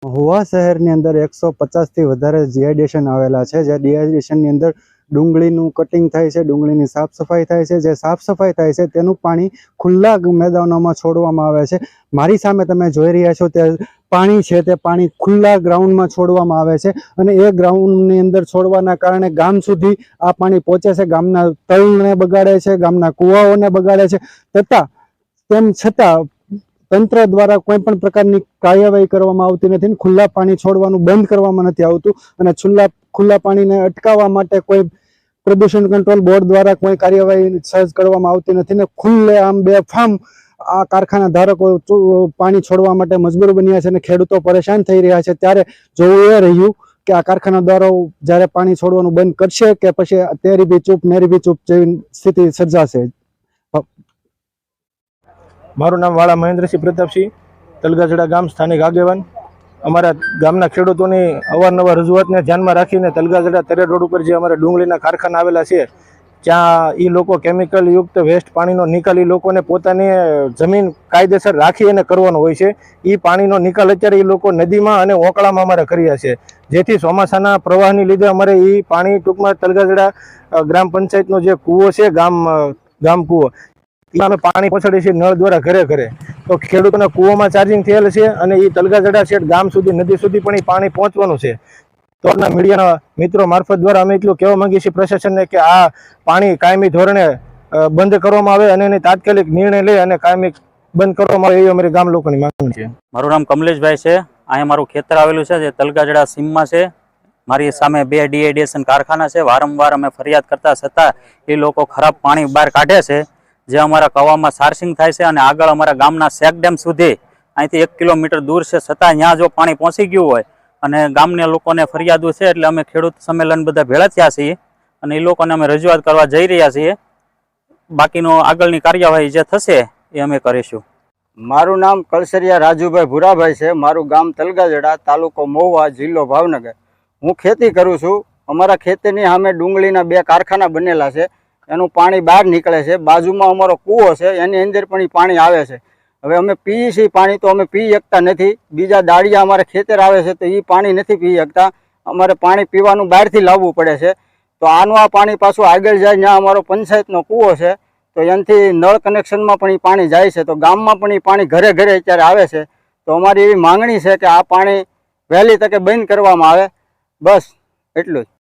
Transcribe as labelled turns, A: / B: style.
A: મહુવા શહેરની અંદર 150 થી વધારે જીઆઈડીએશન આવેલા છે। જે ડીહાઇડ્રેશનની અંદર ડુંગળીનું કટિંગ થાય છે, ડુંગળીની સાફ સફાઈ થાય છે। જે સાફ સફાઈ થાય છે તેનું પાણી ખુલ્લા મેદાનોમાં છોડવામાં આવે છે। મારી સામે તમે જોઈ રહ્યા છો તે પાણી છે, તે પાણી ખુલ્લા ગ્રાઉન્ડમાં છોડવામાં આવે છે અને એ ગ્રાઉન્ડની અંદર છોડવાના કારણે ગામ સુધી આ પાણી પહોંચે છે, ગામના તળને બગાડે છે, ગામના કૂવાઓને બગાડે છે। તેમ છતાં તંત્ર દ્વારા કોઈ પણ પ્રકારની કાર્યવાહી કરવામાં આવતી નથી। ખુલ્લા પાણી છોડવાનું બંધ કરવામાં નથી આવતું અને ખુલ્લા પાણીને અટકાવવા માટે કોઈ પ્રદૂષણ કંટ્રોલ બોર્ડ દ્વારા કોઈ કાર્યવાહી સહજ કરવામાં આવતી નથી ને ખુલ્લે આમ બેફામ આ કારખાના ધારકો પાણી છોડવા માટે મજબૂર બન્યા છે અને ખેડૂતો પરેશાન થઈ રહ્યા છે। ત્યારે જોવું એ રહ્યું કે આ કારખાનાદારો જ્યારે પાણી છોડવાનું બંધ કરશે કે પછી તેરી બી ચૂપ મેરી બી ચૂપ જેવી સ્થિતિ સર્જાશે।
B: મારું નામ વાળા મહેન્દ્રસિંહ પ્રતાપસિંહ, તલગાજડા ગામ સ્થાનિક આગેવાન। અમારા ગામના ખેડૂતોની અવારનવાર રજૂઆતને ધ્યાનમાં રાખીને તલગાજડા તરેર રોડ ઉપર જે અમારા ડુંગળીના કારખાના આવેલા છે, ત્યાં એ લોકો કેમિકલ યુક્ત વેસ્ટ પાણીનો નિકાલ એ લોકોને પોતાની જમીન કાયદેસર રાખી અને કરવાનો હોય છે। એ પાણીનો નિકાલ અત્યારે એ લોકો નદીમાં અને ઓકળામાં અમારે કર્યા છે, જેથી ચોમાસાના પ્રવાહની લીધે અમારે એ પાણી ટૂંકમાં તલગાજડા ગ્રામ પંચાયતનો જે કૂવો છે, ગામ કૂવો, અમે પાણી પહોંચાડીએ છીએ નળ દ્વારા ઘરે ઘરે। તો ખેડૂતોના કૂવામાં ચાર્જિંગ થયેલ છે અને એ તલગાજડા છેટ ગામ સુધી નદી સુધી પણ એ પાણી પહોંચવાનું છે। તો આપણા મીડિયાના મિત્રો મારફત દ્વારા અમે એટલું કહેવા માંગીએ છીએ પ્રશાસનને કે આ પાણી કાયમી ધોરણે બંધ કરવામાં આવે અને એની તાત્કાલિક નિર્ણય લઈ અને કાયમી બંધ કરવામાં આવે એવી અમારી ગામ લોકોની માંગણી છે।
C: મારું નામ કમલેશભાઈ છે। અહીંયા મારું ખેતર આવેલું છે, જે તલગાજડા સીમમાં છે। મારી સામે 2 ડીહાઇડ્રેશન કારખાના છે। વારંવાર અમે ફરિયાદ કરતા છતાં એ લોકો ખરાબ પાણી બહાર કાઢે છે, જે અમારા કવામાં સાર્સિંગ થાય છે અને આગળ અમારા ગામના શેક ડેમ સુધી અહીંથી 1 કિલોમીટર દૂર છે, છતાં ત્યાં જો પાણી પહોંચી ગયું હોય અને ગામના લોકોને ફરિયાદો છે, એટલે અમે ખેડૂત સંમેલન બધા ભેળા થયા છીએ અને એ લોકોને અમે રજૂઆત કરવા જઈ રહ્યા છીએ। બાકીનો આગળની કાર્યવાહી જે થશે એ અમે કરીશું।
D: મારું નામ કલસરિયા રાજુભાઈ ભુરાભાઈ છે। મારું ગામ તલગાજડા, તાલુકો મહુવા, જિલ્લો ભાવનગર। હું ખેતી કરું છું। અમારા ખેતરની સામે ડુંગળીના 2 કારખાના બનેલા છે, એનું પાણી બહાર નીકળે છે। બાજુમાં અમારો કૂવો છે, એની અંદર પણ પાણી આવે છે। હવે અમે પીએ છીએ પાણી, તો અમે પી શકતા નથી। બીજા દાળિયા અમારે ખેતર આવે છે, તો એ પાણી નથી પી શકતા। અમારે પાણી પીવાનું બહારથી લાવવું પડે છે। તો આનું આ પાણી પાછું આગળ જાય, જ્યાં અમારો પંચાયતનો કૂવો છે, તો એનાથી નળ કનેક્શનમાં પણ એ પાણી જાય છે। તો ગામમાં પણ એ પાણી ઘરે ઘરે અત્યારે આવે છે। તો અમારી એવી માંગણી છે કે આ પાણી વહેલી તકે બંધ કરવામાં આવે, બસ એટલું જ।